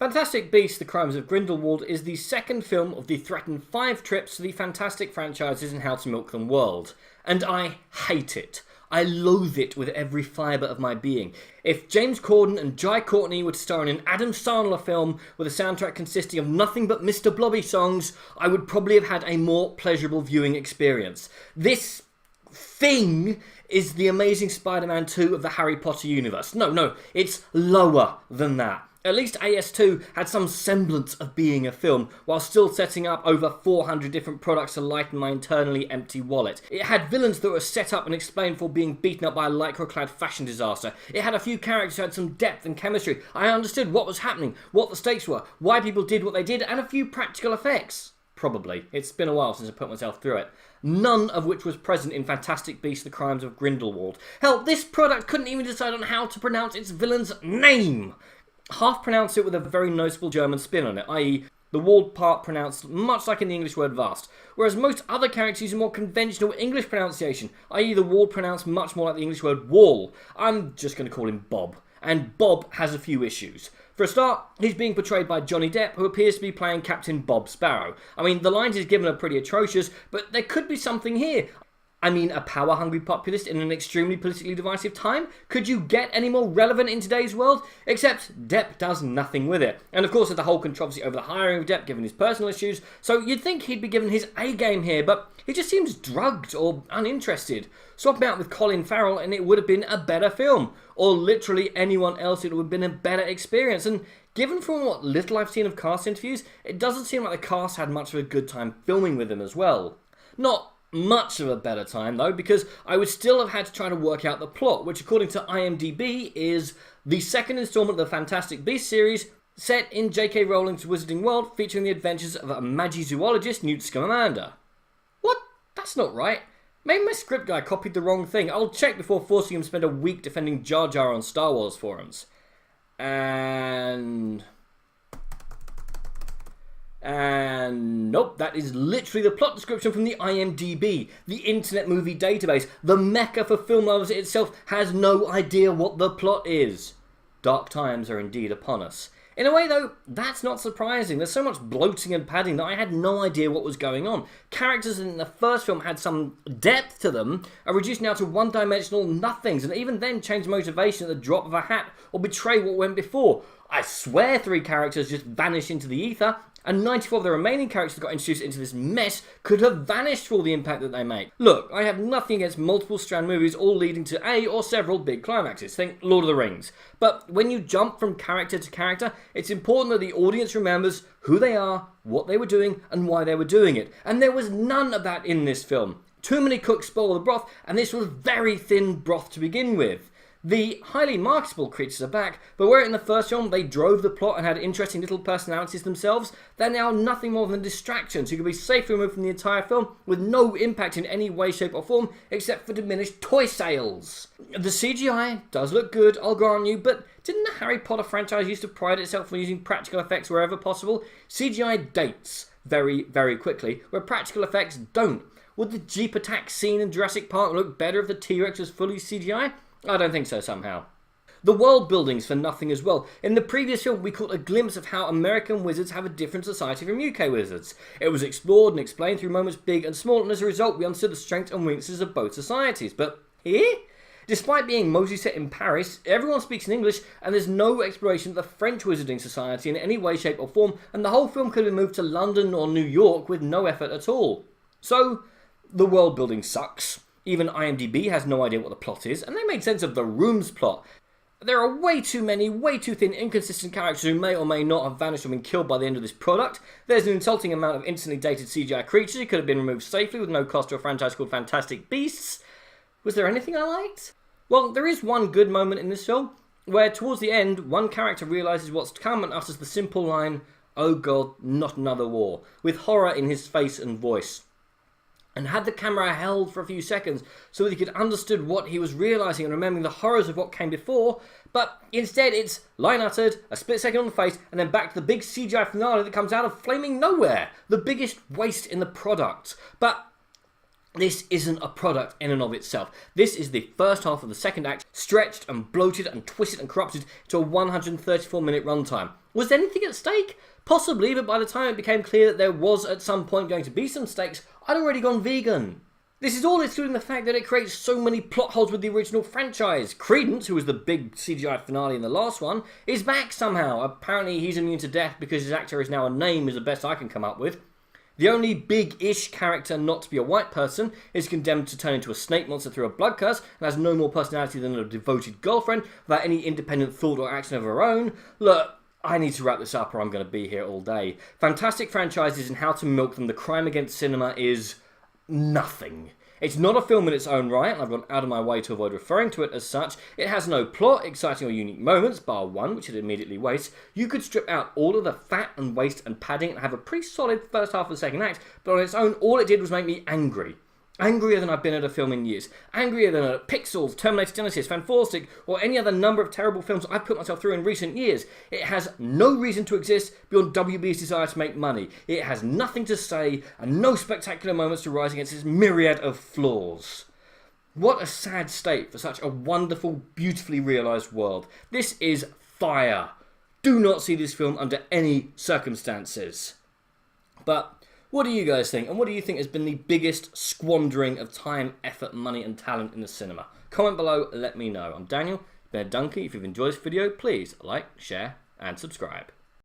Fantastic Beasts: The Crimes of Grindelwald is the second film of the threatened 5 trips to the Fantastic franchises in How to Milk Them world, and I hate it. I loathe it with every fibre of my being. If James Corden and Jai Courtney were to star in an Adam Sandler film with a soundtrack consisting of nothing but Mr. Blobby songs, I would probably have had a more pleasurable viewing experience. This thing is the Amazing Spider-Man 2 of the Harry Potter universe. No, it's lower than that. At least AS2 had some semblance of being a film, while still setting up over 400 different products to lighten my internally empty wallet. It had villains that were set up and explained for being beaten up by a lycra-clad fashion disaster. It had a few characters who had some depth and chemistry. I understood what was happening, what the stakes were, why people did what they did, and a few practical effects. Probably. It's been a while since I put myself through it. None of which was present in Fantastic Beasts: The Crimes of Grindelwald. Hell, this product couldn't even decide on how to pronounce its villain's name! Half pronounced it with a very noticeable German spin on it, i.e. the walled part pronounced much like in the English word vast, whereas most other characters use a more conventional English pronunciation, i.e. the walled pronounced much more like the English word wall. I'm just going to call him Bob, and Bob has a few issues. For a start, he's being portrayed by Johnny Depp, who appears to be playing Captain Bob Sparrow. I mean, the lines he's given are pretty atrocious, but there could be something here. I mean, a power-hungry populist in an extremely politically divisive time? Could you get any more relevant in today's world? Except Depp does nothing with it. And of course there's the whole controversy over the hiring of Depp given his personal issues, so you'd think he'd be given his A-game here, but he just seems drugged or uninterested. Swap him out with Colin Farrell and it would have been a better film. Or literally anyone else, it would have been a better experience. And given from what little I've seen of cast interviews, it doesn't seem like the cast had much of a good time filming with him as well. Not much of a better time though, because I would still have had to try to work out the plot, which according to IMDb is the second installment of the Fantastic Beasts series, set in J.K. Rowling's Wizarding World, featuring the adventures of a magizoologist, Newt Scamander. What? That's not right. Maybe my script guy copied the wrong thing. I'll check before forcing him to spend a week defending Jar Jar on Star Wars forums. And nope, that is literally the plot description from the IMDb, the Internet Movie Database. The mecca for film lovers itself has no idea what the plot is. Dark times are indeed upon us. In a way though, that's not surprising. There's so much bloating and padding that I had no idea what was going on. Characters in the first film had some depth to them, are reduced now to one-dimensional nothings, and even then change motivation at the drop of a hat or betray what went before. I swear 3 characters just vanish into the ether, and 94 of the remaining characters that got introduced into this mess could have vanished for all the impact that they make. Look, I have nothing against multiple strand movies all leading to a or several big climaxes. Think Lord of the Rings. But when you jump from character to character, it's important that the audience remembers who they are, what they were doing, and why they were doing it. And there was none of that in this film. Too many cooks spoil the broth, and this was very thin broth to begin with. The highly marketable creatures are back, but where in the first film they drove the plot and had interesting little personalities themselves, they're now nothing more than distractions who can be safely removed from the entire film with no impact in any way, shape or form except for diminished toy sales. The CGI does look good, I'll grant you, but didn't the Harry Potter franchise used to pride itself on using practical effects wherever possible? CGI dates very, very quickly, where practical effects don't. Would the Jeep attack scene in Jurassic Park look better if the T-Rex was fully CGI? I don't think so somehow. The world building's for nothing as well. In the previous film, we caught a glimpse of how American wizards have a different society from UK wizards. It was explored and explained through moments big and small, and as a result, we understood the strengths and weaknesses of both societies. But here? Despite being mostly set in Paris, everyone speaks in English, and there's no exploration of the French wizarding society in any way, shape or form, and the whole film could have been moved to London or New York with no effort at all. So, the world building sucks. Even IMDb has no idea what the plot is, and they made sense of the Room's plot. There are way too many, way too thin, inconsistent characters who may or may not have vanished or been killed by the end of this product. There's an insulting amount of instantly dated CGI creatures who could have been removed safely with no cost to a franchise called Fantastic Beasts. Was there anything I liked? Well, there is one good moment in this film, where towards the end, one character realises what's to come and utters the simple line, "Oh God, not another war," with horror in his face and voice. And had the camera held for a few seconds so that he could understood what he was realising and remembering the horrors of what came before, but instead it's line uttered, a split second on the face, and then back to the big CGI finale that comes out of flaming nowhere. The biggest waste in the product. But This isn't a product in and of itself. This is the first half of the second act, stretched and bloated and twisted and corrupted to a 134-minute runtime. Was there anything at stake? Possibly, but by the time it became clear that there was at some point going to be some stakes, I'd already gone vegan. This is all excluding the fact that it creates so many plot holes with the original franchise. Credence, who was the big CGI finale in the last one, is back somehow. Apparently he's immune to death because his actor is now a name, is the best I can come up with. The only big-ish character not to be a white person is condemned to turn into a snake monster through a blood curse and has no more personality than a devoted girlfriend without any independent thought or action of her own. Look, I need to wrap this up or I'm going to be here all day. Fantastic franchises and how to milk them. The crime against cinema is nothing. It's not a film in its own right, and I've gone out of my way to avoid referring to it as such. It has no plot, exciting or unique moments, bar one, which it immediately wastes. You could strip out all of the fat and waste and padding and have a pretty solid first half of the second act, but on its own, all it did was make me angry. Angrier than I've been at a film in years. Angrier than at Pixels, Terminator Genesis, Fantastic, or any other number of terrible films I've put myself through in recent years. It has no reason to exist beyond WB's desire to make money. It has nothing to say and no spectacular moments to rise against its myriad of flaws. What a sad state for such a wonderful, beautifully realised world. This is fire. Do not see this film under any circumstances. But what do you guys think? And what do you think has been the biggest squandering of time, effort, money and talent in the cinema? Comment below, let me know. I'm Daniel, been a donkey. If you've enjoyed this video, please like, share and subscribe.